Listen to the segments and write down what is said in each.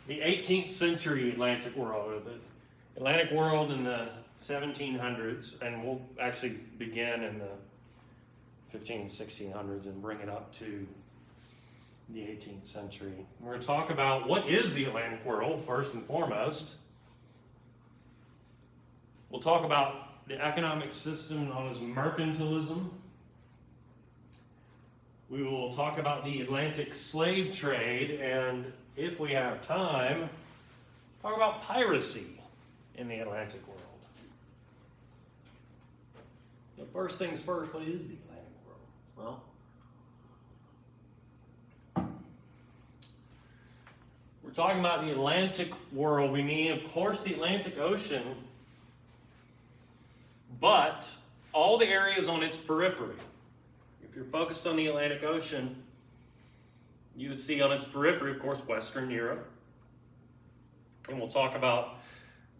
the 18th century Atlantic world, or the Atlantic world in the 1700s, and we'll actually begin in the 1600s and bring it up to the 18th century. We're going to talk about what is the Atlantic world, first and foremost. We'll talk about the economic system known as mercantilism. We will talk about the Atlantic slave trade, and if we have time, talk about piracy in the Atlantic world. But first things first, what is the Atlantic world? Well, we're talking about the Atlantic world. We mean, of course, the Atlantic Ocean, but all the areas on its periphery. If you're focused on the Atlantic Ocean, you would see on its periphery, of course, Western Europe. And we'll talk about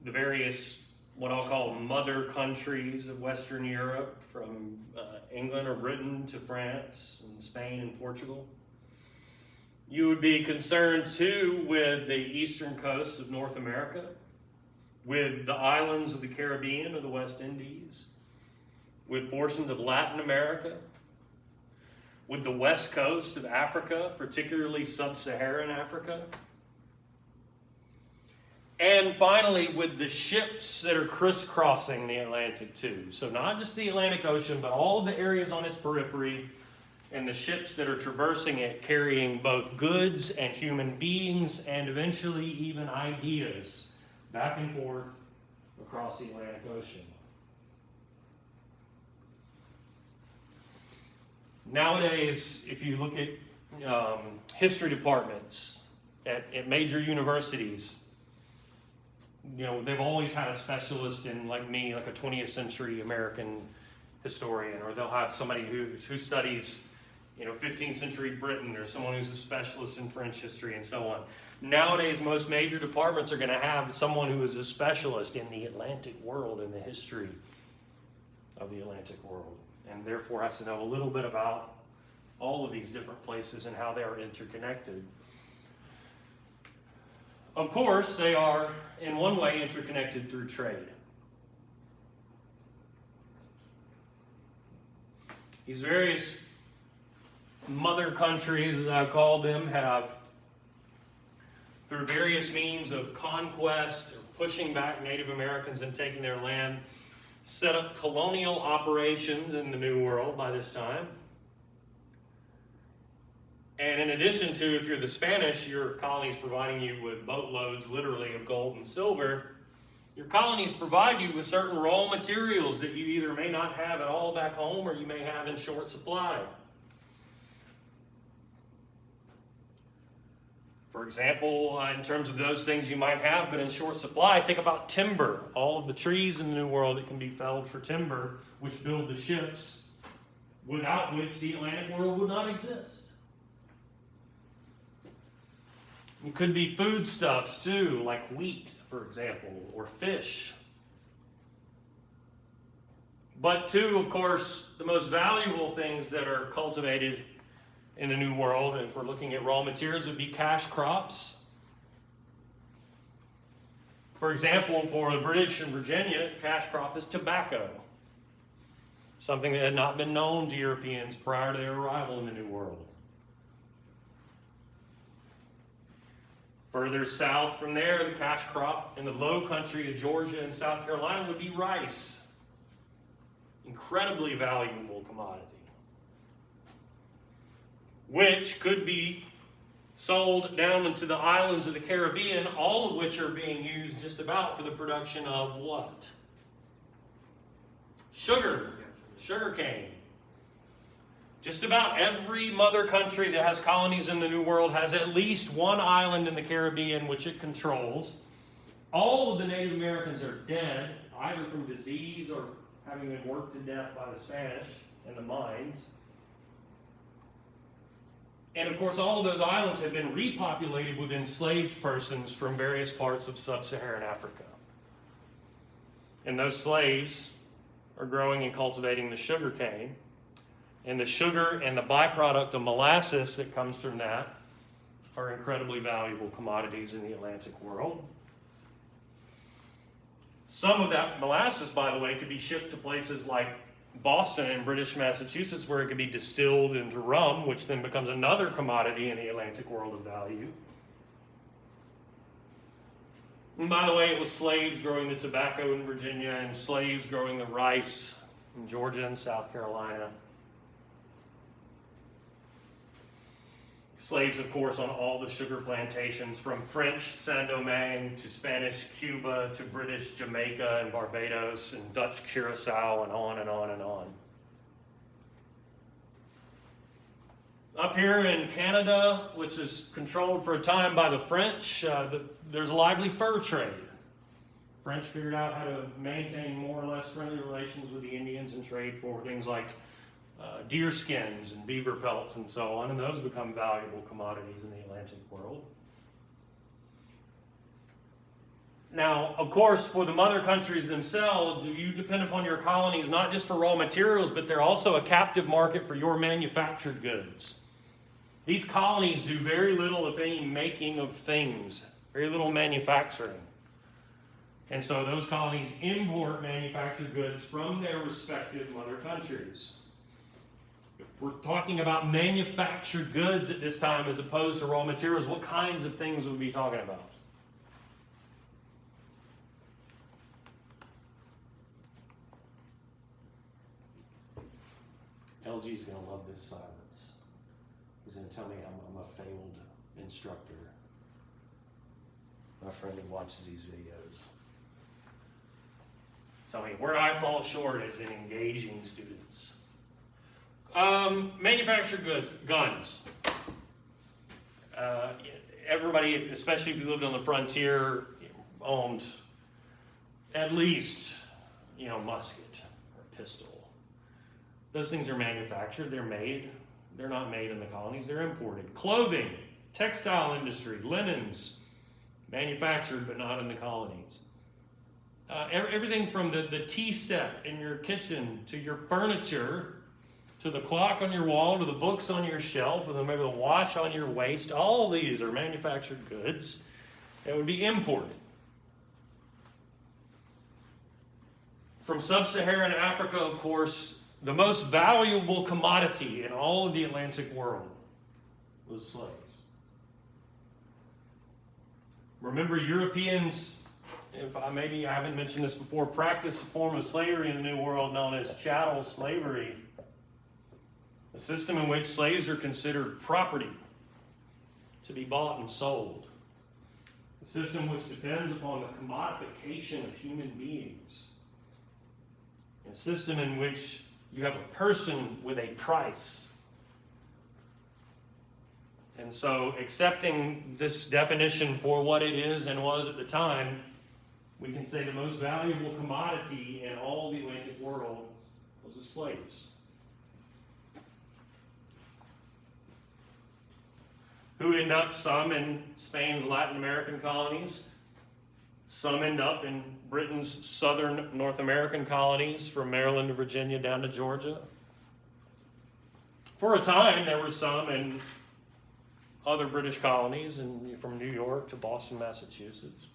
the various, what I'll call mother countries of Western Europe, from England or Britain to France and Spain and Portugal. You would be concerned too with the eastern coast of North America, with the islands of the Caribbean or the West Indies, with portions of Latin America, with the west coast of Africa, particularly sub-Saharan Africa. And finally, with the ships that are crisscrossing the Atlantic too. So not just the Atlantic Ocean, but all of the areas on its periphery and the ships that are traversing it, carrying both goods and human beings and eventually even ideas back and forth across the Atlantic Ocean. Nowadays, if you look at history departments at major universities, you know, they've always had a specialist in, like me, like a 20th century American historian, or they'll have somebody who studies, you know, 15th century Britain, or someone who's a specialist in French history and so on. Nowadays, most major departments are going to have someone who is a specialist in the Atlantic world and the history of the Atlantic world, and therefore has to know a little bit about all of these different places and how they are interconnected. Of course, they are in one way interconnected through trade. These various mother countries, as I call them, have, through various means of conquest or pushing back Native Americans and taking their land, set up colonial operations in the New World by this time. And in addition to, if you're the Spanish, your colonies providing you with boatloads, literally, of gold and silver, your colonies provide you with certain raw materials that you either may not have at all back home or you may have in short supply. For example, in terms of those things you might have but in short supply, think about timber. All of the trees in the New World that can be felled for timber, which build the ships, without which the Atlantic world would not exist. It could be foodstuffs too, like wheat, for example, or fish. But too, of course, the most valuable things that are cultivated in the New World, and if we're looking at raw materials, would be cash crops. For example, for the British in Virginia, cash crop is tobacco, something that had not been known to Europeans prior to their arrival in the New World. Further south from there, the cash crop in the low country of Georgia and South Carolina would be rice. Incredibly valuable commodity, which could be sold down into the islands of the Caribbean, all of which are being used just about for the production of what? Sugar cane. Just about every mother country that has colonies in the New World has at least one island in the Caribbean which it controls. All of the Native Americans are dead, either from disease or having been worked to death by the Spanish in the mines. And of course, all of those islands have been repopulated with enslaved persons from various parts of sub-Saharan Africa. And those slaves are growing and cultivating the sugar cane. And the sugar and the byproduct of molasses that comes from that are incredibly valuable commodities in the Atlantic world. Some of that molasses, by the way, could be shipped to places like Boston and British Massachusetts, where it could be distilled into rum, which then becomes another commodity in the Atlantic world of value. And by the way, it was slaves growing the tobacco in Virginia and slaves growing the rice in Georgia and South Carolina. Slaves, of course, on all the sugar plantations, from French Saint-Domingue to Spanish Cuba to British Jamaica and Barbados and Dutch Curacao, and on and on and on. Up here in Canada, which is controlled for a time by the French, there's a lively fur trade. French figured out how to maintain more or less friendly relations with the Indians and trade for things like deer skins and beaver pelts and so on, and those become valuable commodities in the Atlantic world. Now, of course, for the mother countries themselves, you depend upon your colonies not just for raw materials, but they're also a captive market for your manufactured goods. These colonies do very little, if any, making of things, very little manufacturing. And so those colonies import manufactured goods from their respective mother countries. If we're talking about manufactured goods at this time as opposed to raw materials, what kinds of things would we be talking about? LG's going to love this silence. He's going to tell me I'm a failed instructor. My friend who watches these videos. Tell me where I fall short is in engaging students. Manufactured goods, guns. Everybody, especially if you lived on the frontier, owned at least, musket or pistol. Those things are manufactured, they're made. They're not made in the colonies, they're imported. Clothing, textile industry, linens, manufactured but not in the colonies. Everything from the tea set in your kitchen to your furniture, to the clock on your wall, to the books on your shelf, or maybe the watch on your waist, all of these are manufactured goods that would be imported. From sub-Saharan Africa, of course, the most valuable commodity in all of the Atlantic world was slaves. Remember, Europeans, maybe I haven't mentioned this before, practiced a form of slavery in the New World known as chattel slavery. A system in which slaves are considered property to be bought and sold. A system which depends upon the commodification of human beings. A system in which you have a person with a price. And so, accepting this definition for what it is and was at the time, we can say the most valuable commodity in all the Atlantic world was the slaves. Who end up, some in Spain's Latin American colonies, some end up in Britain's southern North American colonies, from Maryland to Virginia down to Georgia. For a time, there were some in other British colonies, and from New York to Boston, Massachusetts.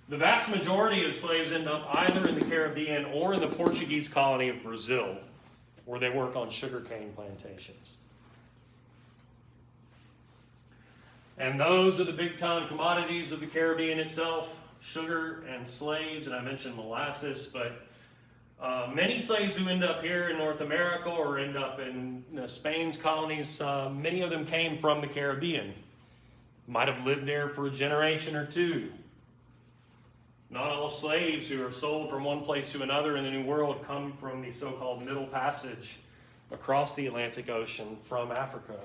The vast majority of slaves end up either in the Caribbean or in the Portuguese colony of Brazil, where they work on sugarcane plantations. And those are the big-time commodities of the Caribbean itself, sugar and slaves, and I mentioned molasses, but many slaves who end up here in North America or end up in Spain's colonies, many of them came from the Caribbean. Might have lived there for a generation or two. Not all slaves who are sold from one place to another in the New World come from the so-called Middle Passage across the Atlantic Ocean from Africa.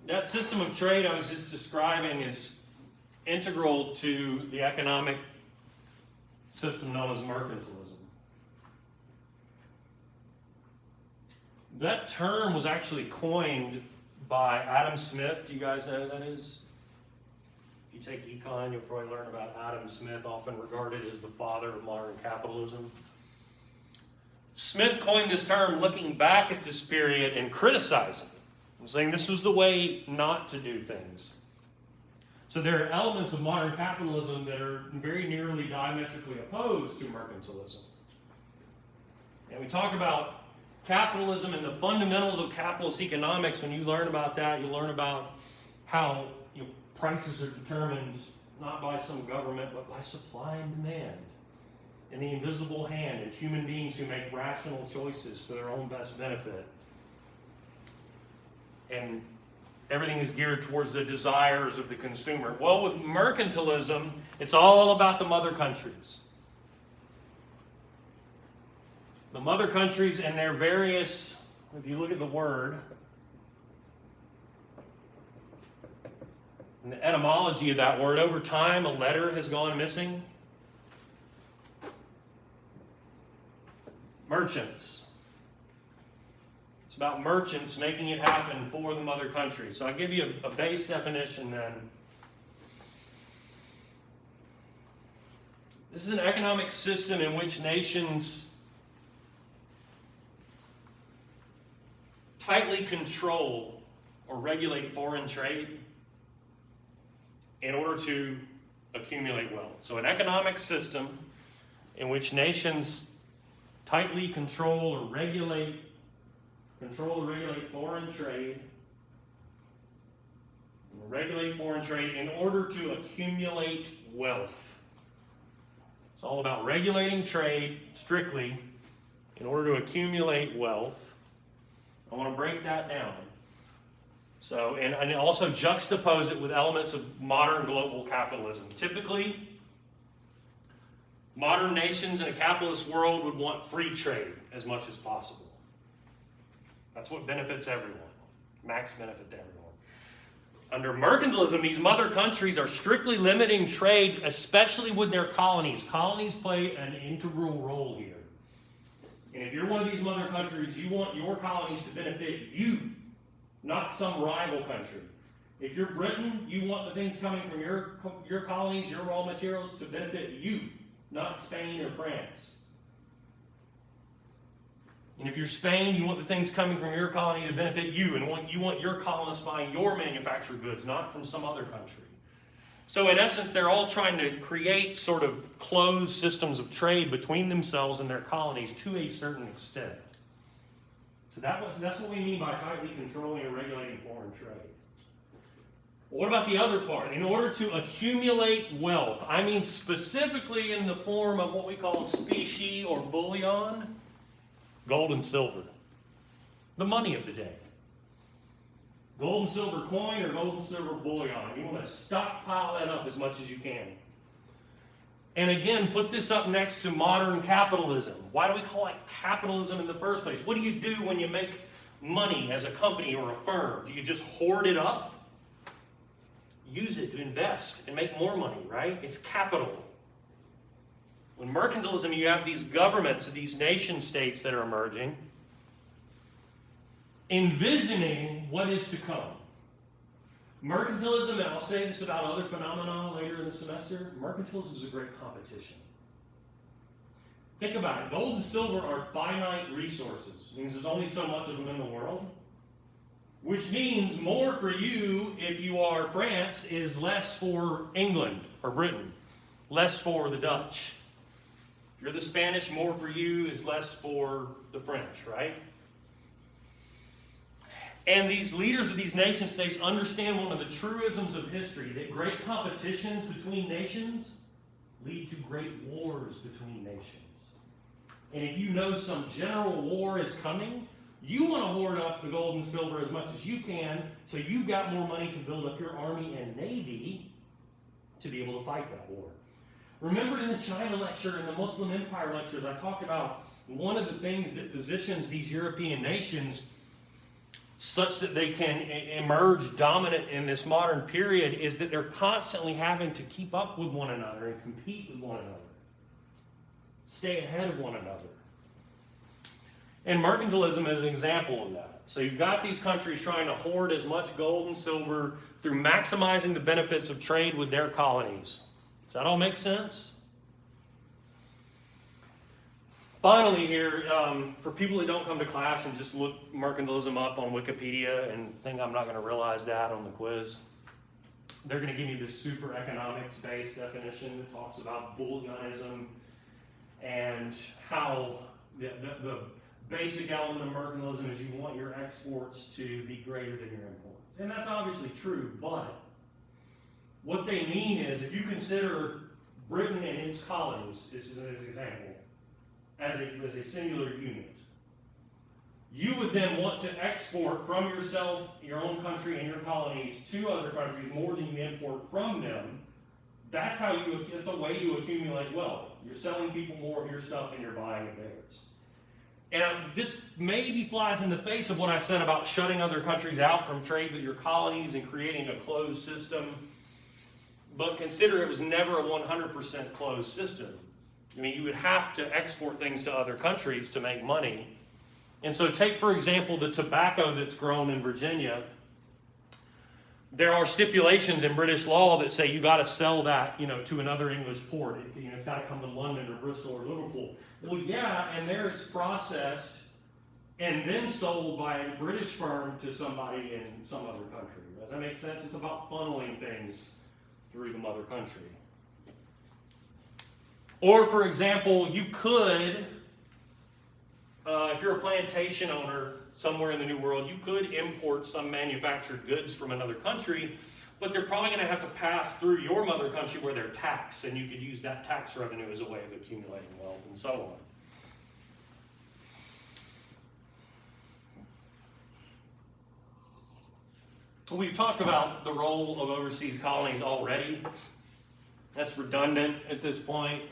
That system of trade I was just describing is integral to the economic system known as mercantilism. That term was actually coined by Adam Smith. Do you guys know who that is? If you take econ, you'll probably learn about Adam Smith, often regarded as the father of modern capitalism. Smith coined this term looking back at this period and criticizing it, and saying this was the way not to do things. So there are elements of modern capitalism that are very nearly diametrically opposed to mercantilism. And we talk about capitalism and the fundamentals of capitalist economics. When you learn about that, you learn about how prices are determined not by some government, but by supply and demand, and the invisible hand, and human beings who make rational choices for their own best benefit. And everything is geared towards the desires of the consumer. Well, with mercantilism, it's all about the mother countries. The mother countries and their various, if you look at the word, and the etymology of that word, over time a letter has gone missing. Merchants. It's about merchants making it happen for the mother country. So I'll give you a base definition then. This is an economic system in which nations tightly control or regulate foreign trade in order to accumulate wealth. So an economic system in which nations tightly control or regulate foreign trade, in order to accumulate wealth. It's all about regulating trade strictly in order to accumulate wealth. I want to break that down. So, and also juxtapose it with elements of modern global capitalism. Typically, modern nations in a capitalist world would want free trade as much as possible. That's what benefits everyone. Max benefit to everyone. Under mercantilism, these mother countries are strictly limiting trade, especially with their colonies. Colonies play an integral role here. And if you're one of these mother countries, you want your colonies to benefit you, not some rival country. If you're Britain, you want the things coming from your colonies, your raw materials, to benefit you, not Spain or France. And if you're Spain, you want the things coming from your colony to benefit you, and you want your colonists buying your manufactured goods, not from some other country. So in essence, they're all trying to create sort of closed systems of trade between themselves and their colonies to a certain extent. So that's what we mean by tightly controlling and regulating foreign trade. What about the other part? In order to accumulate wealth, I mean specifically in the form of what we call specie or bullion, gold and silver, the money of the day. Gold and silver coin or gold and silver bullion. You want to stockpile that up as much as you can. And again, put this up next to modern capitalism. Why do we call it capitalism in the first place? What do you do when you make money as a company or a firm? Do you just hoard it up? Use it to invest and make more money, right? It's capital. When mercantilism, you have these governments, these nation states that are emerging, envisioning what is to come. Mercantilism, and I'll say this about other phenomena later in the semester, mercantilism is a great competition. Think about it. Gold and silver are finite resources. It means there's only so much of them in the world. Which means more for you if you are France is less for England or Britain, less for the Dutch. If you're the Spanish, more for you is less for the French, right? And these leaders of these nation states understand one of the truisms of history, that great competitions between nations lead to great wars between nations. And if you know some general war is coming, you want to hoard up the gold and silver as much as you can, so you've got more money to build up your army and navy to be able to fight that war. Remember in the China lecture and the Muslim Empire lectures, I talked about one of the things that positions these European nations such that they can emerge dominant in this modern period is that they're constantly having to keep up with one another and compete with one another. Stay ahead of one another. And mercantilism is an example of that. So you've got these countries trying to hoard as much gold and silver through maximizing the benefits of trade with their colonies. Does that all make sense? Finally here, for people that don't come to class and just look mercantilism up on Wikipedia and think I'm not going to realize that on the quiz, they're going to give me this super economics-based definition that talks about bullionism and how the basic element of mercantilism is you want your exports to be greater than your imports. And that's obviously true, but what they mean is if you consider Britain and its colonies, this is an example, as a singular unit, you would then want to export from yourself, your own country, and your colonies to other countries more than you import from them. That's a way you accumulate wealth. You're selling people more of your stuff than you're buying of theirs. And this maybe flies in the face of what I said about shutting other countries out from trade with your colonies and creating a closed system. But consider it was never a 100% closed system. I mean, you would have to export things to other countries to make money. And so take, for example, the tobacco that's grown in Virginia. There are stipulations in British law that say you got to sell that, to another English port. It's got to come to London or Bristol or Liverpool. Well, yeah, and there it's processed and then sold by a British firm to somebody in some other country. Does that make sense? It's about funneling things through the mother country. Or, for example, you could, if you're a plantation owner somewhere in the New World, you could import some manufactured goods from another country, but they're probably going to have to pass through your mother country where they're taxed, and you could use that tax revenue as a way of accumulating wealth and so on. We've talked about the role of overseas colonies already. That's redundant at this point.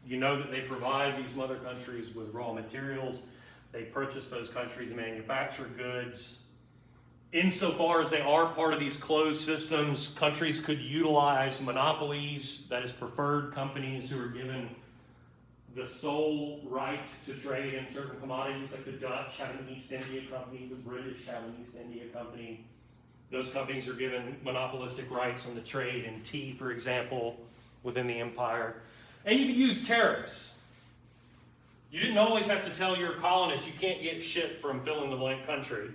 You know that they provide these mother countries with raw materials. They purchase those countries' manufactured goods. Insofar as they are part of these closed systems, countries could utilize monopolies, that is preferred companies who are given the sole right to trade in certain commodities, like the Dutch have an East India Company, the British have an East India Company. Those companies are given monopolistic rights on the trade in tea, for example, within the empire. And you could use tariffs. You didn't always have to tell your colonists you can't get shit from fill in the blank country.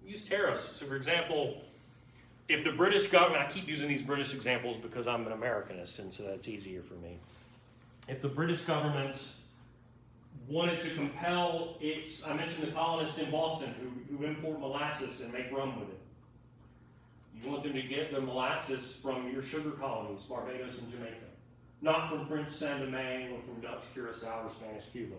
Use tariffs. So, for example, if the British government, I keep using these British examples because I'm an Americanist, and so that's easier for me. If the British government wanted to compel I mentioned the colonists in Boston who import molasses and make rum with it. You want them to get the molasses from your sugar colonies, Barbados and Jamaica, not from French Saint-Domingue or from Dutch Curacao or Spanish Cuba.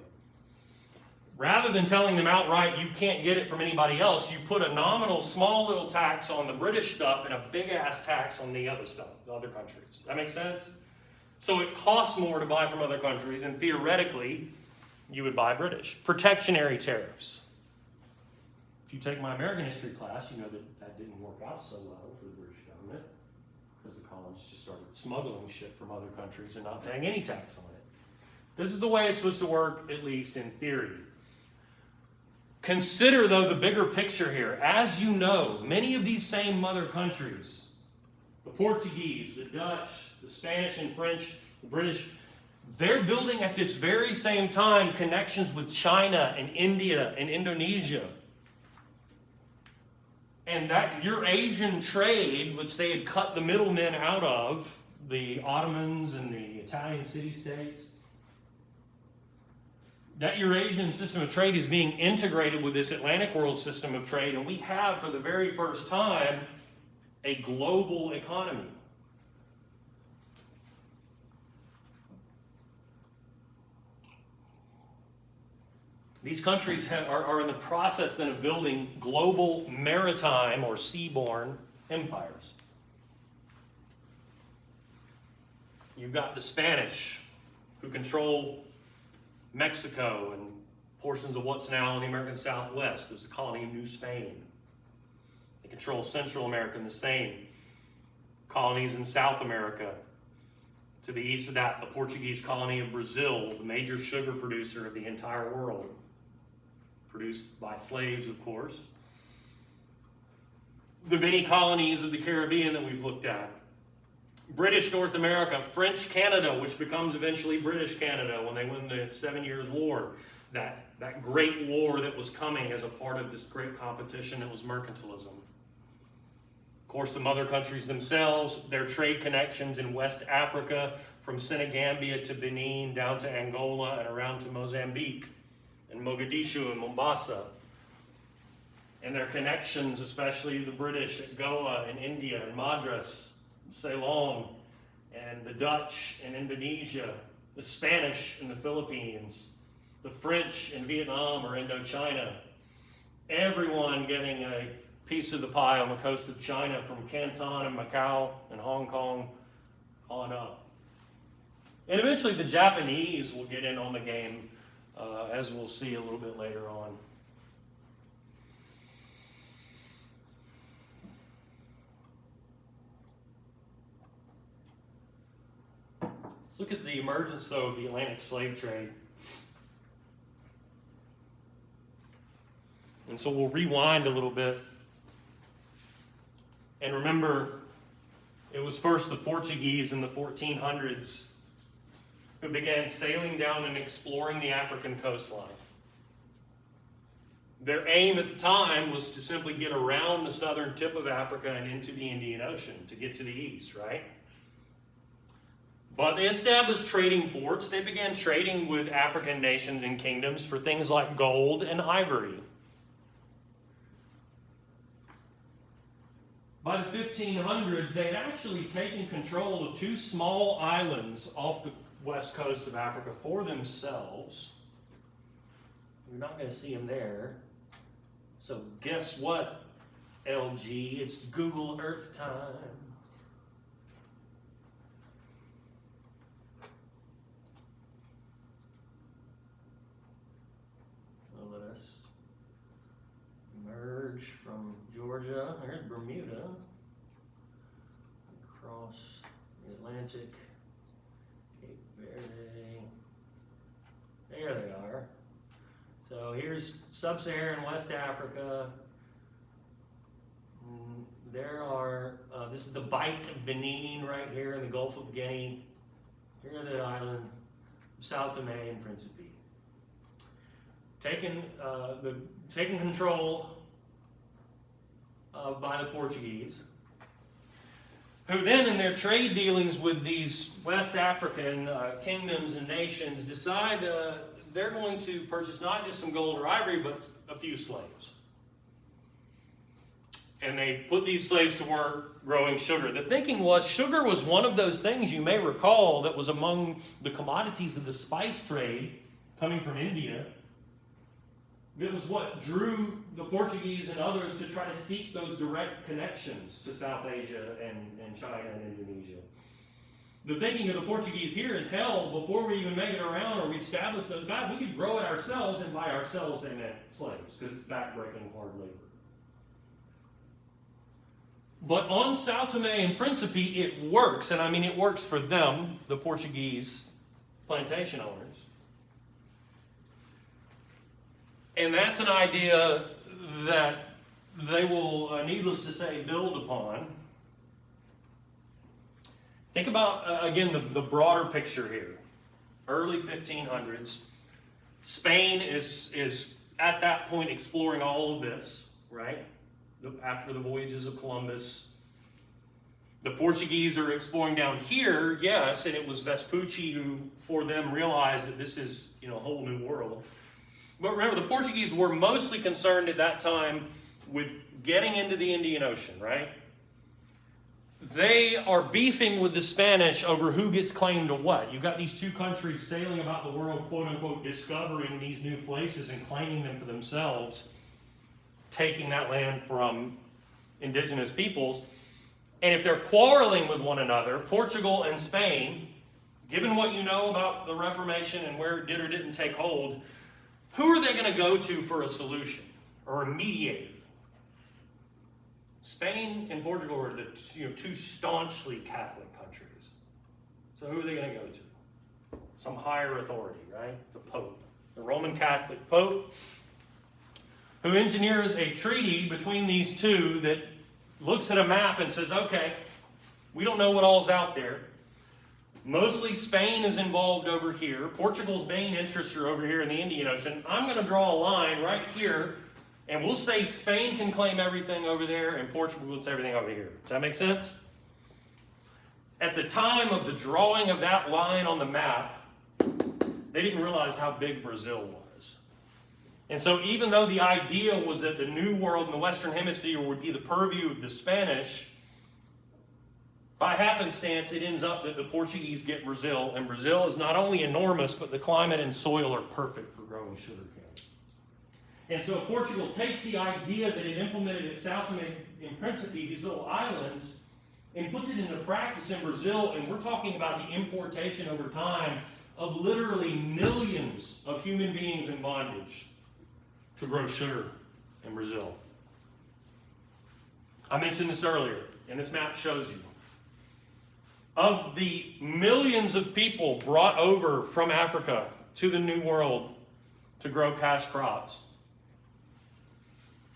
Rather than telling them outright you can't get it from anybody else, you put a nominal small little tax on the British stuff and a big ass tax on the other stuff, the other countries. That make sense? So it costs more to buy from other countries, and theoretically, you would buy British. Protectionary tariffs. If you take my American history class, you know that didn't work out so well for the British government because the colonists just started smuggling shit from other countries and not paying any tax on it. This is the way it's supposed to work, at least in theory. Consider, though, the bigger picture here. As you know, many of these same mother countries, the Portuguese, the Dutch, the Spanish and French, the British, they're building at this very same time connections with China and India and Indonesia. And that Eurasian trade, which they had cut the middlemen out of, the Ottomans and the Italian city-states, that Eurasian system of trade is being integrated with this Atlantic world system of trade, and we have, for the very first time, a global economy. These countries are in the process then of building global maritime or seaborne empires. You've got the Spanish, who control Mexico and portions of what's now the American Southwest. There's a colony of New Spain. They control Central America and the same. Colonies in South America. To the east of that, the Portuguese colony of Brazil, the major sugar producer of the entire world. Produced by slaves, of course. The many colonies of the Caribbean that we've looked at. British North America, French Canada, which becomes eventually British Canada when they win the 7 Years' War. That great war that was coming as a part of this great competition that was mercantilism. Of course, the mother countries themselves, their trade connections in West Africa, from Senegambia to Benin, down to Angola, and around to Mozambique, and Mogadishu and Mombasa. And their connections, especially the British at Goa and India and Madras, Ceylon, and the Dutch in Indonesia, the Spanish in the Philippines, the French in Vietnam or Indochina. Everyone getting a piece of the pie on the coast of China, from Canton and Macau and Hong Kong on up. And eventually the Japanese will get in on the game, as we'll see a little bit later on. Let's look at the emergence, though, of the Atlantic slave trade. And so we'll rewind a little bit. And remember, it was first the Portuguese in the 1400s who began sailing down and exploring the African coastline. Their aim at the time was to simply get around the southern tip of Africa and into the Indian Ocean to get to the east, right? But they established trading ports. They began trading with African nations and kingdoms for things like gold and ivory. By the 1500s, they had actually taken control of two small islands off the west coast of Africa for themselves. You're not going to see them there. So guess what, LG? It's Google Earth time. Let us emerge from Georgia. There's Bermuda. Across the Atlantic. Cape Verde. There they are. So here's sub-Saharan West Africa. There are, this is the Bight of Benin right here in the Gulf of Guinea. Here are the island of Sao Tome and Principe. Taken control by the Portuguese, who then in their trade dealings with these West African kingdoms and nations decide they're going to purchase not just some gold or ivory, but a few slaves. And they put these slaves to work growing sugar. The thinking was sugar was one of those things, you may recall, that was among the commodities of the spice trade coming from India. It was what drew the Portuguese and others to try to seek those direct connections to South Asia and China and Indonesia. The thinking of the Portuguese here is, hell, before we even make it around or we establish those guys, we could grow it ourselves, and by ourselves they meant slaves, because it's backbreaking hard labor. But on Sao Tome and Principe, it works, and I mean it works for them, the Portuguese plantation owners. And that's an idea that they will, needless to say, build upon. Think about, again, the broader picture here. Early 1500s. Spain is at that point exploring all of this, right? After the voyages of Columbus. The Portuguese are exploring down here, yes, and it was Vespucci who, for them, realized that this is, a whole new world. But remember, the Portuguese were mostly concerned at that time with getting into the Indian Ocean, right? They are beefing with the Spanish over who gets claim to what. You've got these two countries sailing about the world, quote unquote, discovering these new places and claiming them for themselves, taking that land from indigenous peoples. And if they're quarreling with one another, Portugal and Spain, given what you know about the Reformation and where it did or didn't take hold, who are they going to go to for a solution or a mediator? Spain and Portugal are the two staunchly Catholic countries. So who are they going to go to? Some higher authority, right? The Pope. The Roman Catholic Pope, who engineers a treaty between these two that looks at a map and says, okay, We don't know what all's out there. Mostly Spain is involved over here. Portugal's main interests are over here in the Indian Ocean. I'm going to draw a line right here, and we'll say Spain can claim everything over there, and Portugal will say everything over here. Does that make sense? At the time of the drawing of that line on the map, they didn't realize how big Brazil was. And so even though the idea was that the New World in the Western Hemisphere would be the purview of the Spanish, by happenstance, it ends up that the Portuguese get Brazil, and Brazil is not only enormous, but the climate and soil are perfect for growing sugarcane. And so Portugal takes the idea that it implemented at São Tomé and Príncipe, these little islands, and puts it into practice in Brazil, and we're talking about the importation over time of literally millions of human beings in bondage to grow sugar in Brazil. I mentioned this earlier, and this map shows you. Of the millions of people brought over from Africa to the New World to grow cash crops,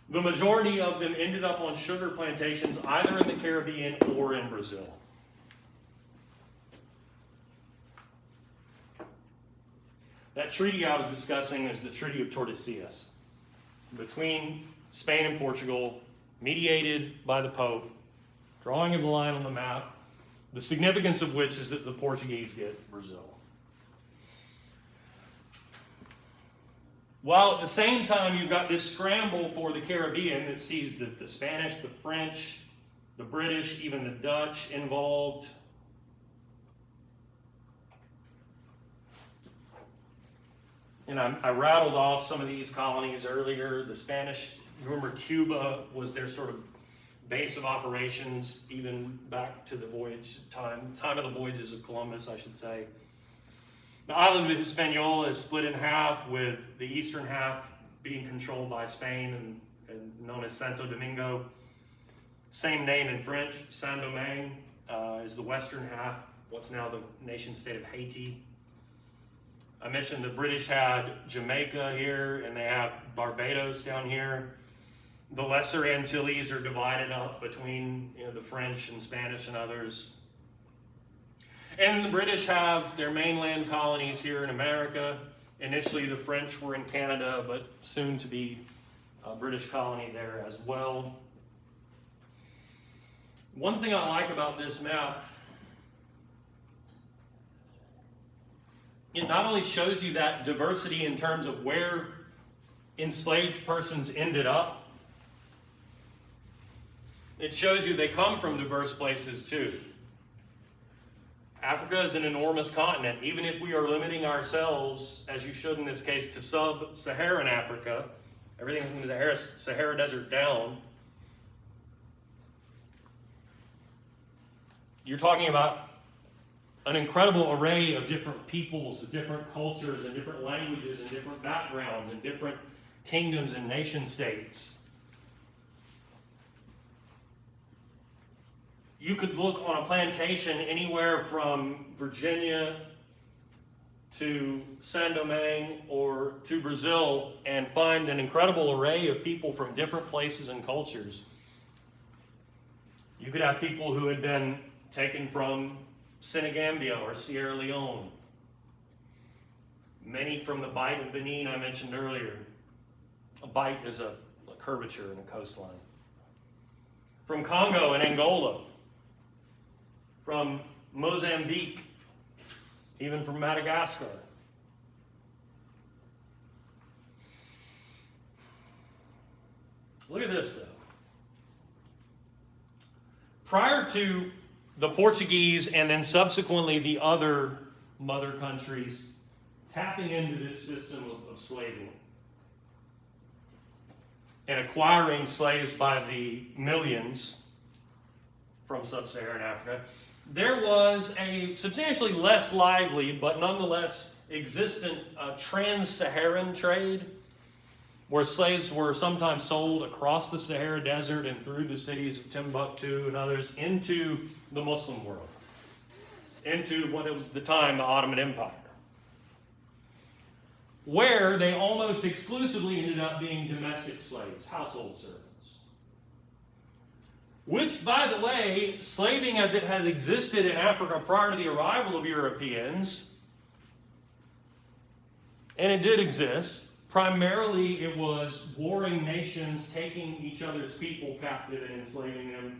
the majority of them ended up on sugar plantations either in the Caribbean or in Brazil. That treaty I was discussing is the Treaty of Tordesillas between Spain and Portugal, mediated by the Pope, drawing of the line on the map, the significance of which is that the Portuguese get Brazil. While at the same time you've got this scramble for the Caribbean that sees the Spanish, the French, the British, even the Dutch involved. And I rattled off some of these colonies earlier. The Spanish, remember Cuba was their sort of base of operations, even back to the voyage time of the voyages of Columbus, I should say. The island of Hispaniola is split in half, with the eastern half being controlled by Spain and known as Santo Domingo. Same name in French. Saint-Domingue is the western half, what's now the nation state of Haiti. I mentioned the British had Jamaica here, and they have Barbados down here. The Lesser Antilles are divided up between the French and Spanish and others. And the British have their mainland colonies here in America. Initially, the French were in Canada, but soon to be a British colony there as well. One thing I like about this map, it not only shows you that diversity in terms of where enslaved persons ended up, it shows you they come from diverse places too. Africa is an enormous continent. Even if we are limiting ourselves, as you should in this case, to sub-Saharan Africa, everything from the Sahara Desert down, you're talking about an incredible array of different peoples, of different cultures, and different languages, and different backgrounds, and different kingdoms and nation states. You could look on a plantation anywhere from Virginia to Saint-Domingue or to Brazil and find an incredible array of people from different places and cultures. You could have people who had been taken from Senegambia or Sierra Leone. Many from the Bight of Benin I mentioned earlier. A bight is a curvature in a coastline. From Congo and Angola. From Mozambique, even from Madagascar. Look at this, though. Prior to the Portuguese and then subsequently the other mother countries tapping into this system of slavery and acquiring slaves by the millions from sub-Saharan Africa, there was a substantially less lively, but nonetheless existent trans-Saharan trade, where slaves were sometimes sold across the Sahara Desert and through the cities of Timbuktu and others into the Muslim world, into what it was at the time the Ottoman Empire, where they almost exclusively ended up being domestic slaves, household servants. Which, by the way, slaving as it has existed in Africa prior to the arrival of Europeans, and it did exist, primarily it was warring nations taking each other's people captive and enslaving them,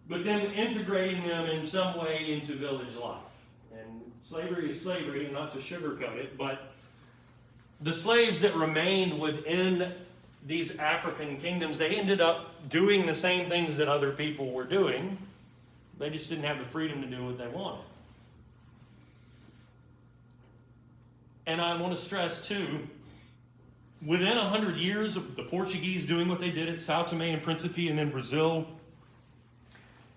but then integrating them in some way into village life. And slavery is slavery, and not to sugarcoat it, but the slaves that remained within these African kingdoms, they ended up doing the same things that other people were doing. They just didn't have the freedom to do what they wanted. And I want to stress, too, within 100 years of the Portuguese doing what they did at Sao Tome and Principe and then Brazil,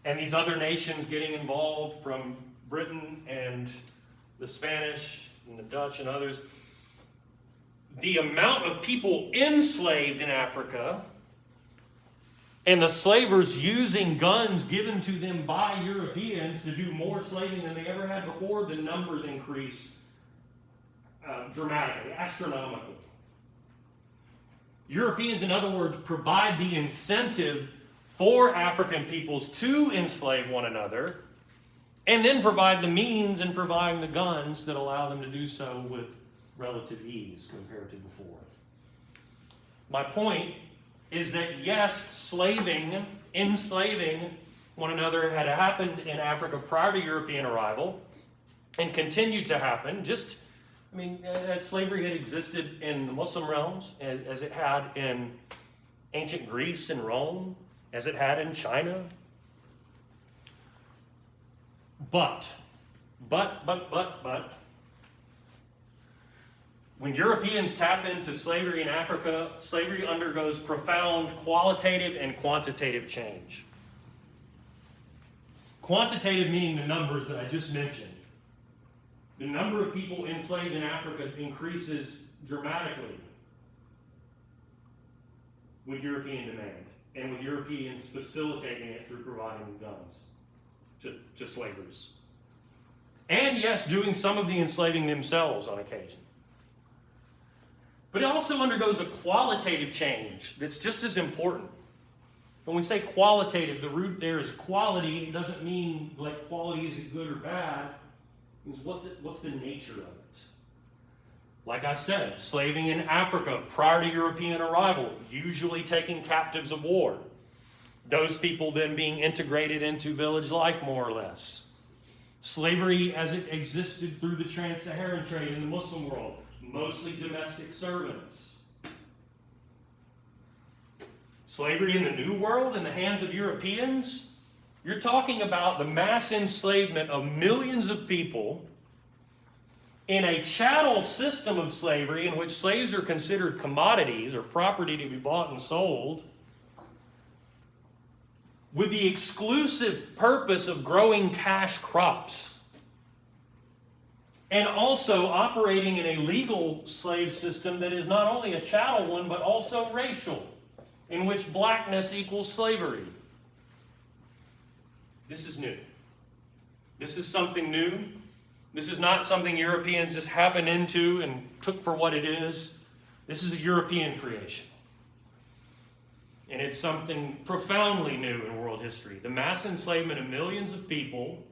and these other nations getting involved from Britain and the Spanish and the Dutch and others, the amount of people enslaved in Africa and the slavers using guns given to them by Europeans to do more slaving than they ever had before, the numbers increase dramatically, astronomically. Europeans, in other words, provide the incentive for African peoples to enslave one another, and then provide the means and providing the guns that allow them to do so with relative ease compared to before. My point is that yes, enslaving one another had happened in Africa prior to European arrival and continued to happen. As slavery had existed in the Muslim realms, as it had in ancient Greece and Rome, as it had in China. But, when Europeans tap into slavery in Africa, slavery undergoes profound qualitative and quantitative change. Quantitative meaning the numbers that I just mentioned. The number of people enslaved in Africa increases dramatically with European demand and with Europeans facilitating it through providing guns to slavers. And yes, doing some of the enslaving themselves on occasion. But it also undergoes a qualitative change that's just as important. When we say qualitative, the root there is quality. It doesn't mean like quality is it good or bad. It means what's the nature of it? Like I said, slaving in Africa prior to European arrival, usually taking captives of war. Those people then being integrated into village life more or less. Slavery as it existed through the trans-Saharan trade in the Muslim world, mostly domestic servants. Slavery in the New World in the hands of Europeans, you're talking about the mass enslavement of millions of people in a chattel system of slavery in which slaves are considered commodities or property to be bought and sold, with the exclusive purpose of growing cash crops, and also operating in a legal slave system that is not only a chattel one, but also racial, in which blackness equals slavery. This is new. This is something new. This is not something Europeans just happened into and took for what it is. This is a European creation. And it's something profoundly new in world history. The mass enslavement of millions of people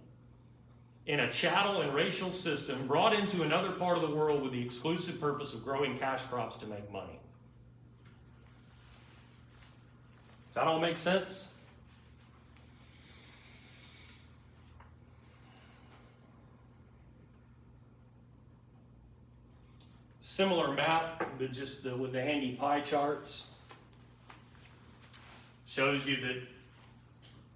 in a chattel and racial system brought into another part of the world with the exclusive purpose of growing cash crops to make money. Does that all make sense? Similar map, but just with the handy pie charts. Shows you that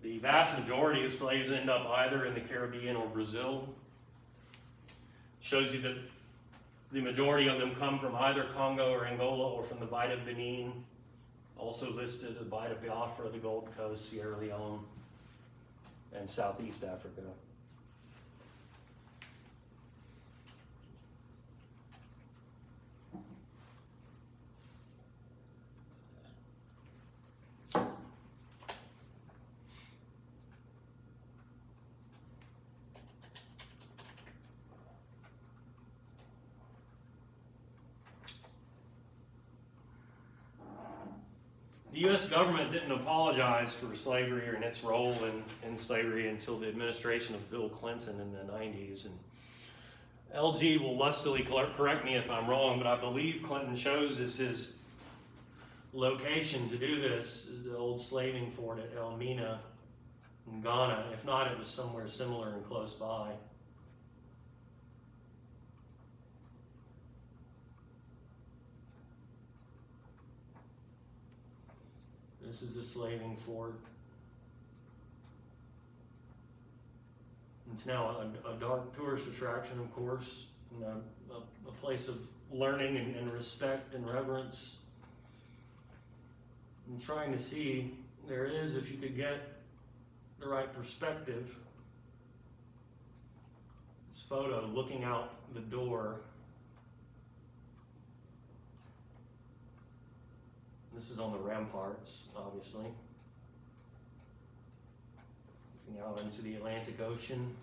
the vast majority of slaves end up either in the Caribbean or Brazil. Shows you that the majority of them come from either Congo or Angola or from the Bight of Benin. Also listed the Bight of Biafra, the Gold Coast, Sierra Leone, and Southeast Africa. U.S. government didn't apologize for slavery and its role in slavery until the administration of Bill Clinton in the 90s. And LG will lustily correct me if I'm wrong, but I believe Clinton chose as his location to do this the old slaving fort at Elmina in Ghana. If not, it was somewhere similar and close by. This is the slaving fort. It's now a dark tourist attraction, of course, and a place of learning and respect and reverence. I'm trying to see, there is, if you could get the right perspective, this photo looking out the door. This is on the ramparts, obviously. Looking out into the Atlantic Ocean.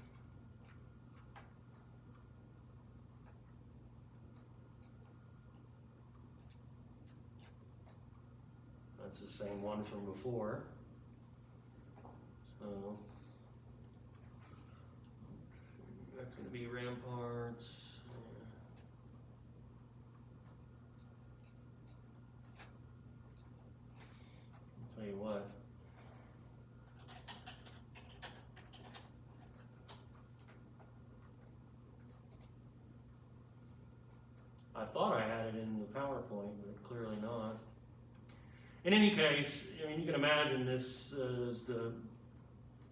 That's the same one from before. So that's going to be ramparts. I'll tell you what. I thought I had it in the PowerPoint, but clearly not. In any case, I mean, you can imagine this is the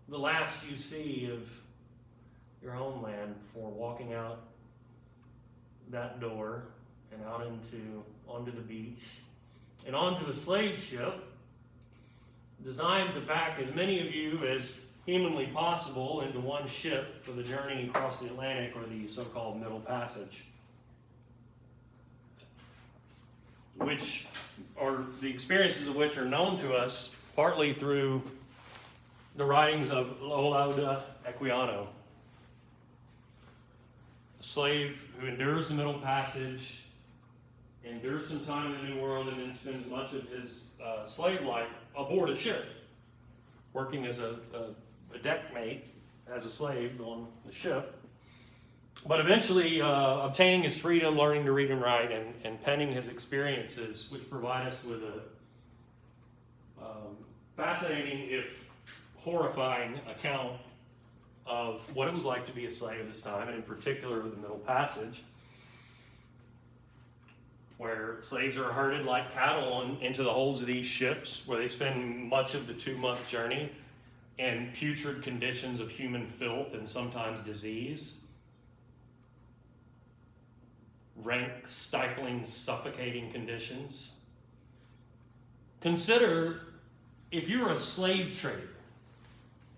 last you see of your homeland before walking out that door and out onto the beach and onto a slave ship designed to pack as many of you as humanly possible into one ship for the journey across the Atlantic, or the so-called Middle Passage, which are the experiences of which are known to us partly through the writings of Olaudah Equiano, a slave who endures the Middle Passage, endures some time in the New World, and then spends much of his slave life aboard a ship, working as a deck mate, as a slave on the ship, but eventually obtaining his freedom, learning to read and write, and penning his experiences, which provide us with a fascinating, if horrifying, account of what it was like to be a slave at this time, and in particular the Middle Passage, where slaves are herded like cattle into the holds of these ships, where they spend much of the 2-month journey in putrid conditions of human filth and sometimes disease. Rank, stifling, suffocating conditions. Consider if you're a slave trader,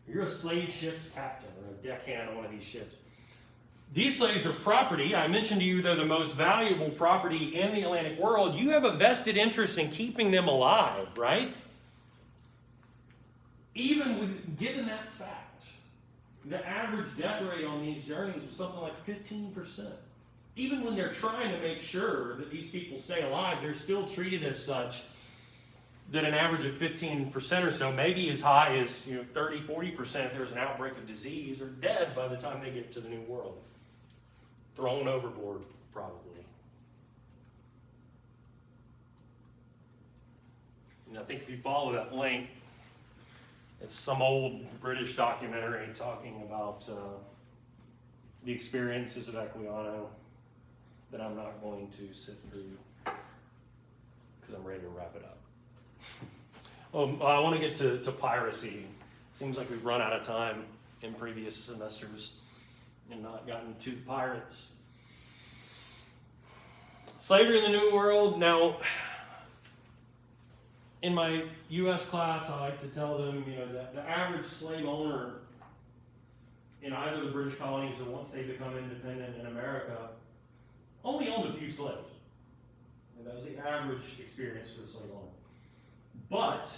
you're a slave ship's captain or a deckhand on one of these ships. These slaves are property. I mentioned to you they're the most valuable property in the Atlantic world. You have a vested interest in keeping them alive, right? Given that fact, the average death rate on these journeys was something like 15%. Even when they're trying to make sure that these people stay alive, they're still treated as such that an average of 15% or so, maybe as high as 30, 40% if there's an outbreak of disease, are dead by the time they get to the New World. Thrown overboard, probably. And I think if you follow that link, it's some old British documentary talking about the experiences of Equiano that I'm not going to sit through because I'm ready to wrap it up. I want to get to piracy. Seems like we've run out of time in previous semesters and not gotten to pirates. Slavery in the New World. Now, in my U.S. class, I like to tell them, that the average slave owner in either of the British colonies, or once they become independent in America, only owned a few slaves. And that was the average experience for a slave owner. But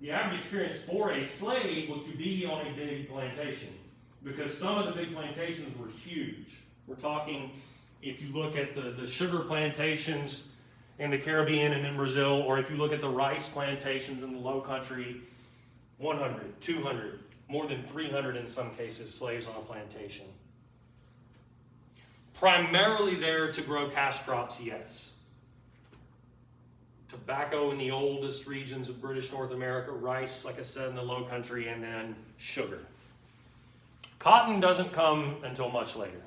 the average experience for a slave was to be on a big plantation, because some of the big plantations were huge. We're talking, if you look at the sugar plantations in the Caribbean and in Brazil, or if you look at the rice plantations in the Low Country, 100, 200, more than 300 in some cases, slaves on a plantation. Primarily there to grow cash crops, yes. Tobacco in the oldest regions of British North America, rice, like I said, in the Low Country, and then sugar. Cotton doesn't come until much later.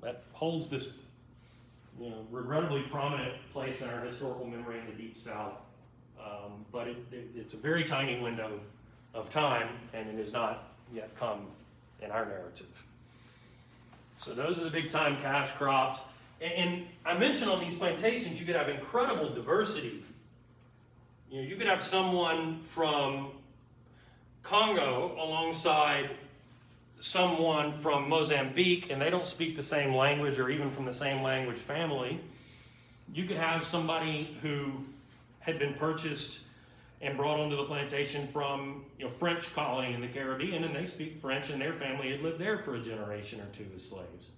That holds this, regrettably prominent place in our historical memory in the Deep South. But it's a very tiny window of time, and it has not yet come in our narrative. So those are the big time cash crops. And I mentioned on these plantations, you could have incredible diversity. You could have someone from Congo alongside someone from Mozambique, and they don't speak the same language or even from the same language family. You could have somebody who had been purchased and brought onto the plantation from French colony in the Caribbean, and they speak French, and their family had lived there for a generation or two as slaves.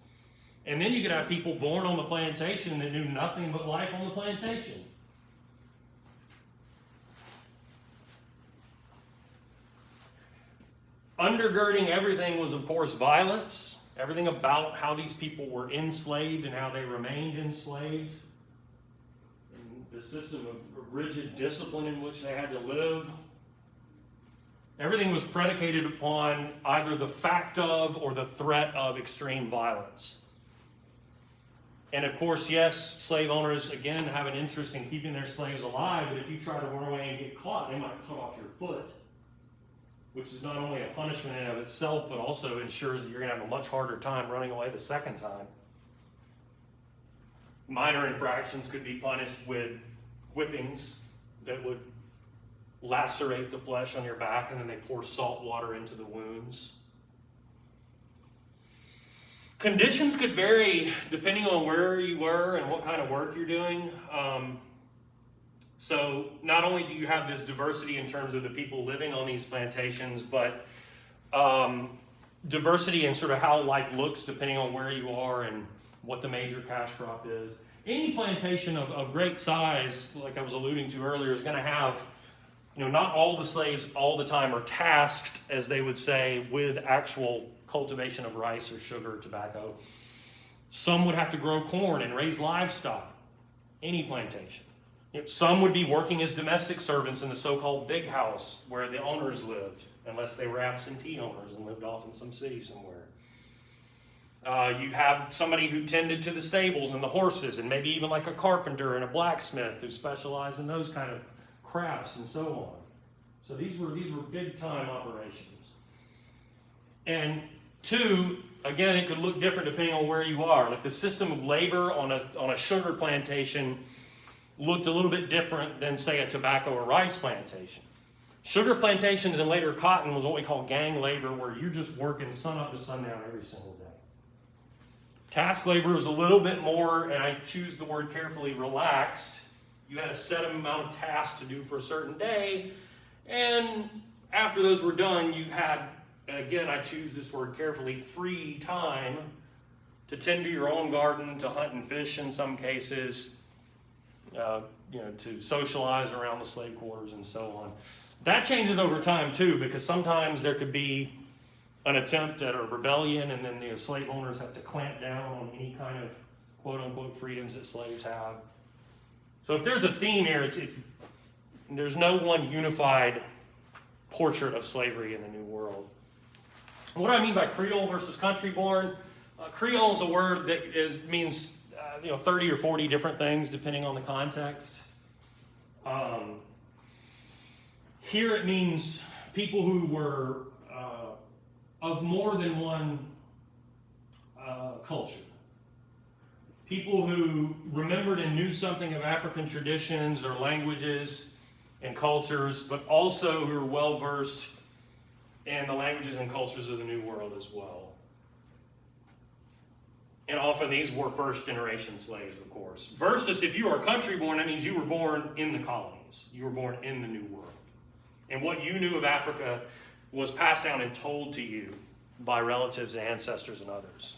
And then you could have people born on the plantation that knew nothing but life on the plantation. Undergirding everything was, of course, violence. Everything about how these people were enslaved and how they remained enslaved. And the system of rigid discipline in which they had to live. Everything was predicated upon either the fact of or the threat of extreme violence. And of course, yes, slave owners, again, have an interest in keeping their slaves alive, but if you try to run away and get caught, they might cut off your foot, which is not only a punishment in and of itself, but also ensures that you're going to have a much harder time running away the second time. Minor infractions could be punished with whippings that would lacerate the flesh on your back, and then they pour salt water into the wounds. Conditions could vary depending on where you were and what kind of work you're doing. So not only do you have this diversity in terms of the people living on these plantations, but diversity in sort of how life looks depending on where you are and what the major cash crop is. Any plantation of great size, like I was alluding to earlier, is going to have, not all the slaves all the time are tasked, as they would say, with actual cultivation of rice or sugar or tobacco. Some would have to grow corn and raise livestock, any plantation. Some would be working as domestic servants in the so-called big house where the owners lived, unless they were absentee owners and lived off in some city somewhere. You'd have somebody who tended to the stables and the horses, and maybe even like a carpenter and a blacksmith who specialized in those kind of crafts and so on. So these were big time operations. And two, again, it could look different depending on where you are. Like the system of labor on a sugar plantation looked a little bit different than, say, a tobacco or rice plantation. Sugar plantations and later cotton was what we call gang labor, where you just working sun up to sundown every single day. Task labor was a little bit more, and I choose the word carefully, relaxed. You had a set amount of tasks to do for a certain day, and after those were done, you had, and again, I choose this word carefully, free time to tend to your own garden, to hunt and fish in some cases, to socialize around the slave quarters and so on. That changes over time too, because sometimes there could be an attempt at a rebellion, and then the slave owners have to clamp down on any kind of quote-unquote freedoms that slaves have. So if there's a theme here, there's no one unified portrait of slavery in the New World. What do I mean by Creole versus country-born? Creole is a word that means 30 or 40 different things depending on the context. Here it means people who were of more than one culture. People who remembered and knew something of African traditions or languages and cultures, but also who were well-versed in the languages and cultures of the New World as well. And often these were first-generation slaves, of course. Versus if you are country-born, that means you were born in the colonies. You were born in the New World. And what you knew of Africa was passed down and told to you by relatives, ancestors, and others.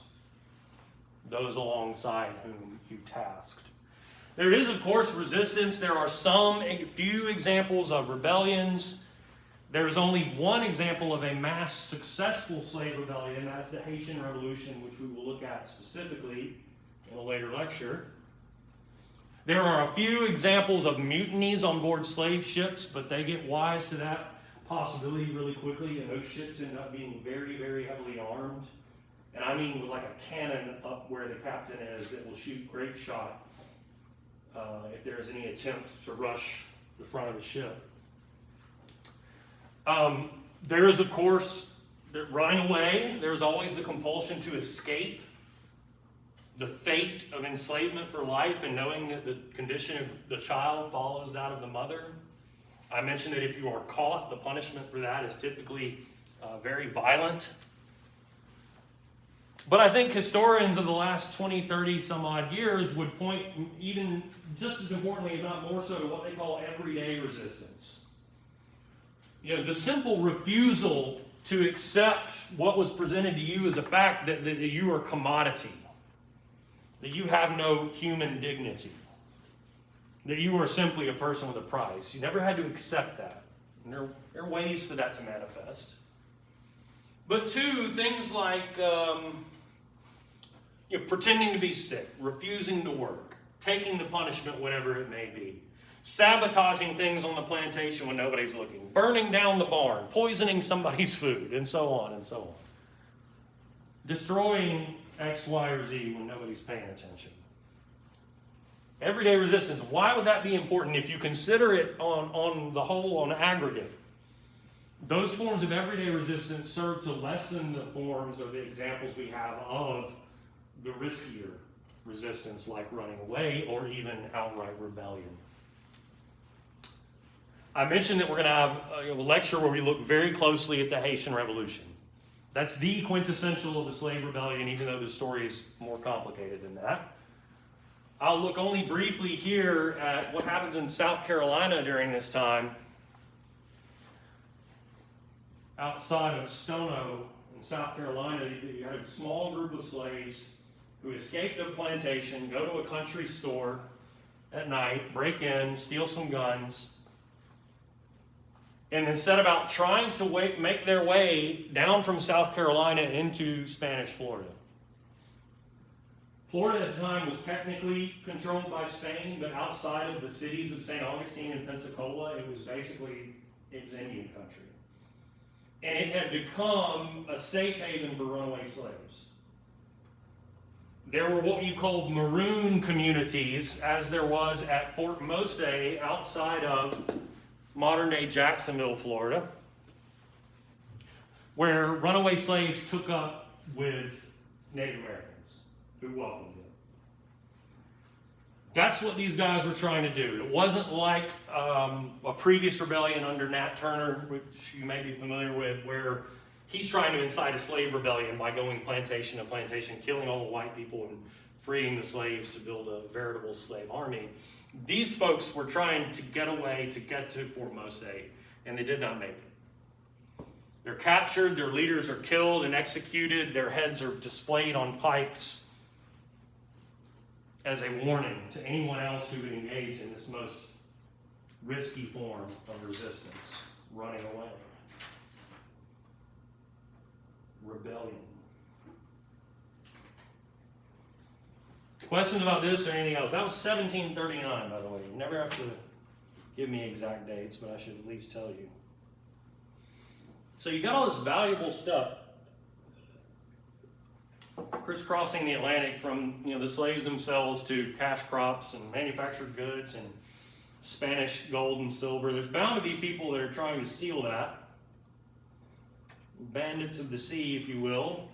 Those alongside whom you tasked. There is, of course, resistance. There are a few examples of rebellions. There is only one example of a mass successful slave rebellion. That's the Haitian Revolution, which we will look at specifically in a later lecture. There are a few examples of mutinies on board slave ships, but they get wise to that possibility really quickly, and those ships end up being very, very heavily armed. And I mean with like a cannon up where the captain is that will shoot grape shot if there is any attempt to rush the front of the ship. There is, of course, running away. There's always the compulsion to escape the fate of enslavement for life and knowing that the condition of the child follows that of the mother. I mentioned that if you are caught, the punishment for that is typically very violent. But I think historians of the last 20, 30 some odd years would point even just as importantly, if not more so, to what they call everyday resistance. You know, the simple refusal to accept what was presented to you as a fact that you are commodity, that you have no human dignity, that you are simply a person with a price. You never had to accept that. And there are ways for that to manifest. But two, things like pretending to be sick, refusing to work, taking the punishment, whatever it may be, sabotaging things on the plantation when nobody's looking, burning down the barn, poisoning somebody's food, and so on and so on. Destroying X, Y, or Z when nobody's paying attention. Everyday resistance. Why would that be important if you consider it on the whole, on aggregate? Those forms of everyday resistance serve to lessen the forms or the examples we have of the riskier resistance, like running away or even outright rebellion. I mentioned that we're going to have a lecture where we look very closely at the Haitian Revolution. That's the quintessential of the slave rebellion, even though the story is more complicated than that. I'll look only briefly here at what happens in South Carolina during this time. Outside of Stono in South Carolina, you had a small group of slaves who escape their plantation, go to a country store at night, break in, steal some guns, and then set about trying to make their way down from South Carolina into Spanish Florida. Florida at the time was technically controlled by Spain, but outside of the cities of St. Augustine and Pensacola, it was Indian country. And it had become a safe haven for runaway slaves. There were what you called maroon communities, as there was at Fort Mose outside of modern-day Jacksonville, Florida, where runaway slaves took up with Native Americans who welcomed them. That's what these guys were trying to do. It wasn't like a previous rebellion under Nat Turner, which you may be familiar with, where he's trying to incite a slave rebellion by going plantation to plantation, killing all the white people and freeing the slaves to build a veritable slave army. These folks were trying to get away, to get to Fort Mose, and they did not make it. They're captured, their leaders are killed and executed, their heads are displayed on pikes as a warning to anyone else who would engage in this most risky form of resistance, running away. Rebellion. Questions about this or anything else? That was 1739, by the way. You never have to give me exact dates, but I should at least tell you. So you got all this valuable stuff crisscrossing the Atlantic, from the slaves themselves to cash crops and manufactured goods and Spanish gold and silver. There's bound to be people that are trying to steal that. Bandits of the sea, if you will.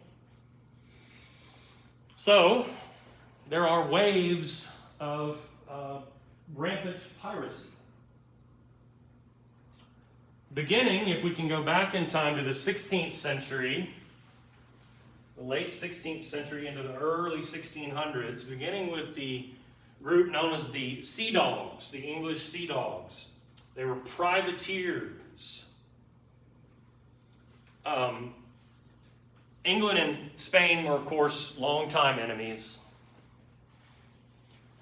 So there are waves of rampant piracy. Beginning, if we can go back in time to the 16th century, the late 16th century into the early 1600s, beginning with the group known as the Sea Dogs, the English Sea Dogs. They were privateers. England and Spain were, of course, longtime enemies.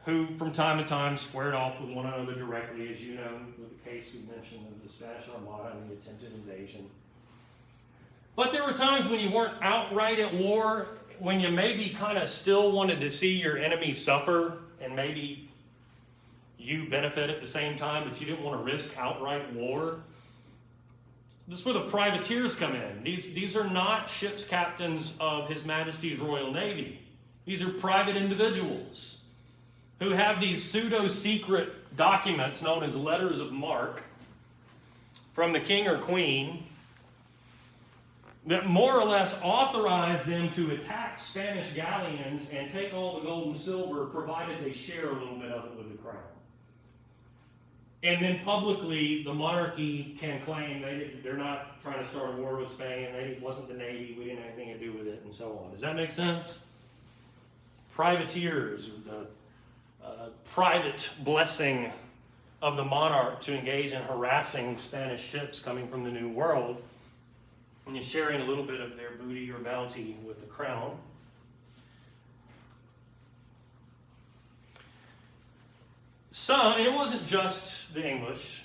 who from time to time squared off with one another directly, as you know, with the case we mentioned of the Spanish Armada and the attempted invasion. But there were times when you weren't outright at war, when you maybe kind of still wanted to see your enemy suffer, and maybe you benefit at the same time, but you didn't want to risk outright war. This is where the privateers come in. These are not ship's captains of His Majesty's Royal Navy. These are private individuals who have these pseudo-secret documents known as letters of marque from the king or queen that more or less authorize them to attack Spanish galleons and take all the gold and silver, provided they share a little bit of it with the crown. And then publicly, the monarchy can claim they're not trying to start a war with Spain, it wasn't the Navy, we didn't have anything to do with it, and so on. Does that make sense? Privateers, the private blessing of the monarch to engage in harassing Spanish ships coming from the New World, and you're sharing a little bit of their booty or bounty with the crown. And it wasn't just the English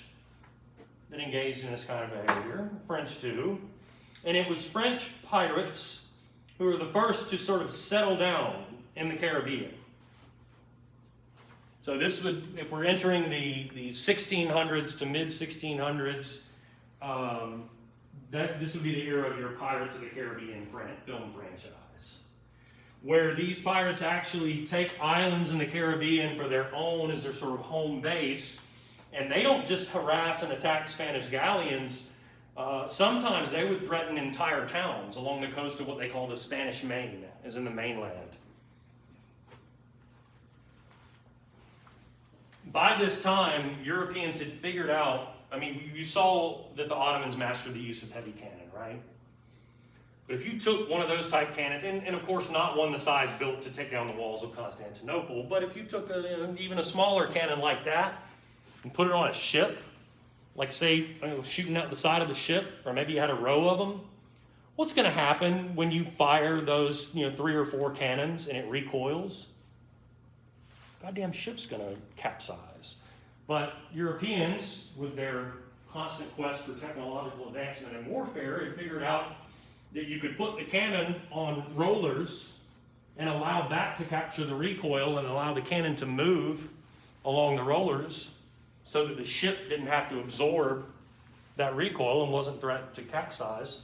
that engaged in this kind of behavior, French too. And it was French pirates who were the first to sort of settle down in the Caribbean. So this would, if we're entering the 1600s to mid-1600s, this would be the era of your Pirates of the Caribbean film franchise, where these pirates actually take islands in the Caribbean for their own as their sort of home base, and they don't just harass and attack Spanish galleons. Sometimes they would threaten entire towns along the coast of what they call the Spanish Main, as in the mainland. By this time, Europeans had figured out, you saw that the Ottomans mastered the use of heavy cannon, right? But if you took one of those type cannons, and of course not one the size built to take down the walls of Constantinople, but if you took even a smaller cannon like that and put it on a ship, like say shooting out the side of the ship, or maybe you had a row of them, what's going to happen when you fire those 3 or 4 cannons and it recoils? Goddamn ship's going to capsize. But Europeans, with their constant quest for technological advancement in warfare, had figured out that you could put the cannon on rollers and allow that to capture the recoil and allow the cannon to move along the rollers so that the ship didn't have to absorb that recoil and wasn't threatened to capsize.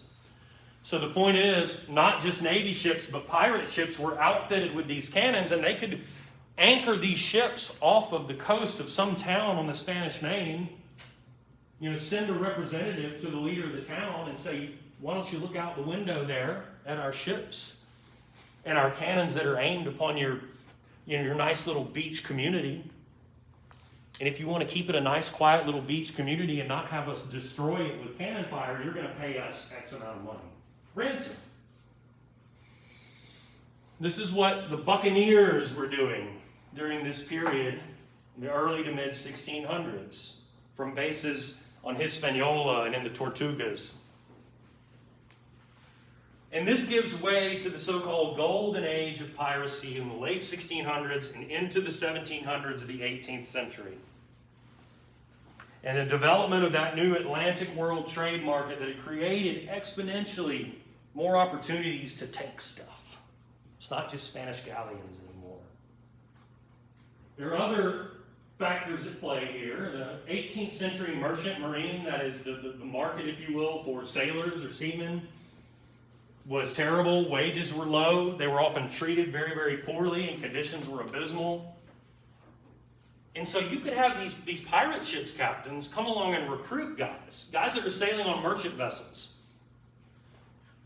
So the point is, not just Navy ships, but pirate ships were outfitted with these cannons, and they could anchor these ships off of the coast of some town on the Spanish Main, send a representative to the leader of the town and say, why don't you look out the window there at our ships and our cannons that are aimed upon your nice little beach community. And if you want to keep it a nice, quiet little beach community and not have us destroy it with cannon fire, you're going to pay us X amount of money. Ransom. This is what the buccaneers were doing during this period, in the early to mid-1600s, from bases on Hispaniola and in the Tortugas. And this gives way to the so-called golden age of piracy in the late 1600s and into the 1700s of the 18th century. And the development of that new Atlantic world trade market that had created exponentially more opportunities to take stuff. It's not just Spanish galleons anymore. There are other factors at play here. The 18th century merchant marine, that is the market, if you will, for sailors or seamen, was terrible. Wages were low. They were often treated very, very poorly, and conditions were abysmal. And so you could have these pirate ships captains come along and recruit guys that are sailing on merchant vessels,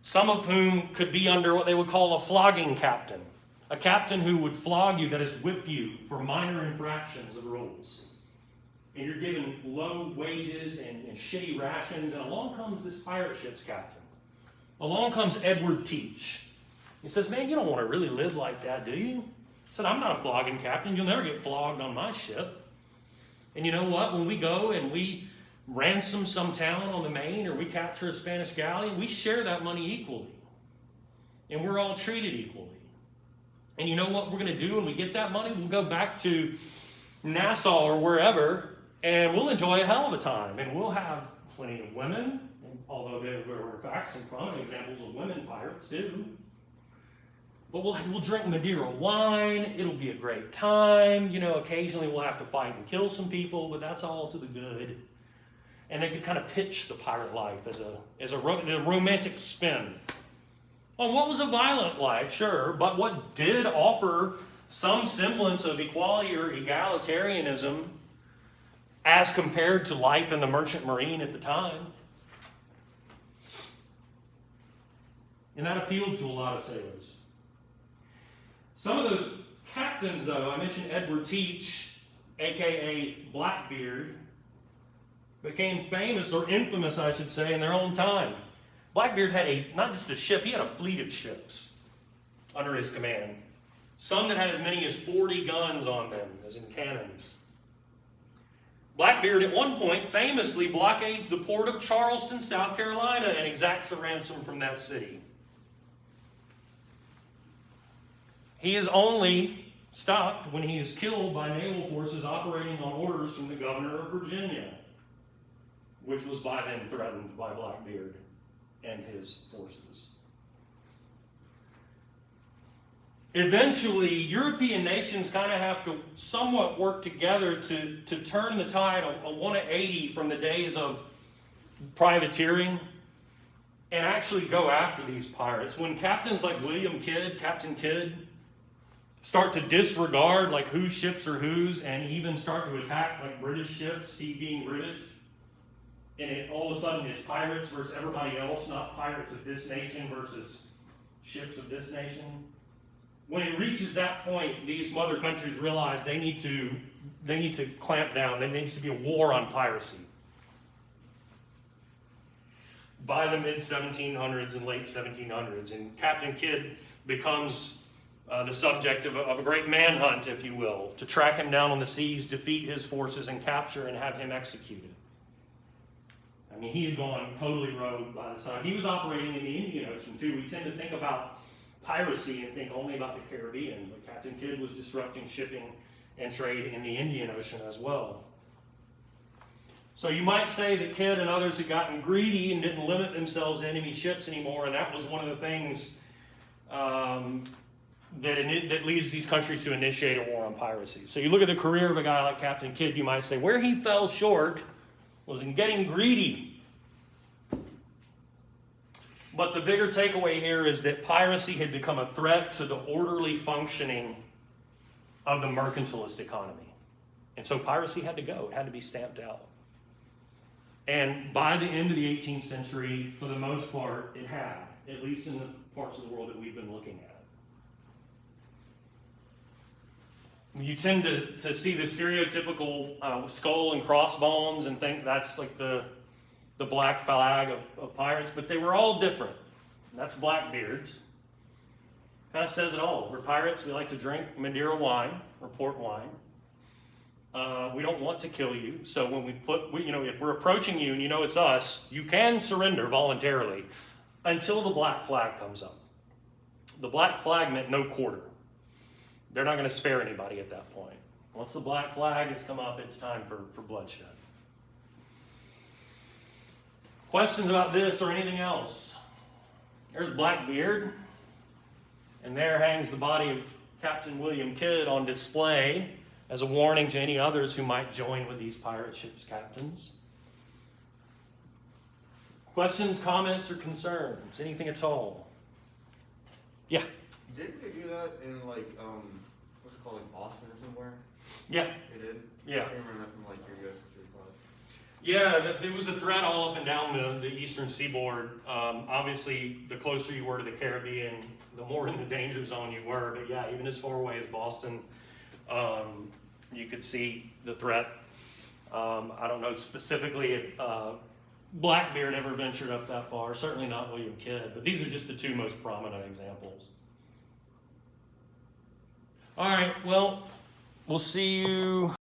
some of whom could be under what they would call a flogging captain, a captain who would flog you, that is, whip you for minor infractions of rules. And you're given low wages and shitty rations, and along comes this pirate ship's captain. Along comes Edward Teach. He says, man, you don't want to really live like that, do you? He said, I'm not a flogging captain. You'll never get flogged on my ship. And you know what? When we go and we ransom some town on the Main, or we capture a Spanish galleon, we share that money equally. And we're all treated equally. And you know what we're going to do when we get that money? We'll go back to Nassau or wherever, and we'll enjoy a hell of a time. And we'll have plenty of women, although there were in fact some prominent examples of women pirates too. But we'll drink Madeira wine. It'll be a great time. You know, occasionally we'll have to fight and kill some people, but that's all to the good. And they could kind of pitch the pirate life as a romantic spin on what was a violent life, sure, but what did offer some semblance of equality or egalitarianism as compared to life in the merchant marine at the time. And that appealed to a lot of sailors. Some of those captains, though, I mentioned Edward Teach, aka Blackbeard, became famous, or infamous, I should say, in their own time. Blackbeard had not just a ship, he had a fleet of ships under his command. Some that had as many as 40 guns on them, as in cannons. Blackbeard at one point famously blockades the port of Charleston, South Carolina, and exacts a ransom from that city. He is only stopped when he is killed by naval forces operating on orders from the governor of Virginia, which was by then threatened by Blackbeard and his forces. Eventually, European nations kind of have to somewhat work together to turn the tide a 180 from the days of privateering and actually go after these pirates. When captains like William Kidd, Captain Kidd, start to disregard like whose ships are whose and even start to attack like British ships, he being British, and all of a sudden it's pirates versus everybody else, not pirates of this nation versus ships of this nation. When it reaches that point, these mother countries realize they need to clamp down. There needs to be a war on piracy. By the mid-1700s and late 1700s, and Captain Kidd becomes the subject of a great manhunt, if you will, to track him down on the seas, defeat his forces, and capture and have him executed. I mean, he had gone totally rogue by the time. He was operating in the Indian Ocean, too. We tend to think about piracy and think only about the Caribbean, but Captain Kidd was disrupting shipping and trade in the Indian Ocean as well. So you might say that Kidd and others had gotten greedy and didn't limit themselves to enemy ships anymore, and that was one of the things that leads these countries to initiate a war on piracy. So you look at the career of a guy like Captain Kidd, you might say where he fell short was in getting greedy. But the bigger takeaway here is that piracy had become a threat to the orderly functioning of the mercantilist economy. And so piracy had to go. It had to be stamped out. And by the end of the 18th century, for the most part, it had, at least in the parts of the world that we've been looking at. You tend to see the stereotypical skull and crossbones and think that's like the black flag of pirates, but they were all different. That's Blackbeard's. Kind of says it all. We're pirates. We like to drink Madeira wine or port wine. We don't want to kill you. So when if we're approaching you and you know it's us, you can surrender voluntarily until the black flag comes up. The black flag meant no quarter. They're not going to spare anybody at that point. Once the black flag has come up, it's time for bloodshed. Questions about this or anything else? There's Blackbeard, and there hangs the body of Captain William Kidd on display as a warning to any others who might join with these pirate ships' captains. Questions, comments, or concerns? Anything at all? Yeah. Didn't they do that in what's it called, like Boston or somewhere? Yeah. They did? Yeah. I remember that from your U.S. history class. Yeah, it was a threat all up and down the eastern seaboard. Obviously, the closer you were to the Caribbean, the more in the danger zone you were. But yeah, even as far away as Boston, you could see the threat. I don't know specifically if Blackbeard ever ventured up that far. Certainly not William Kidd, but these are just the two most prominent examples. All right, well, we'll see you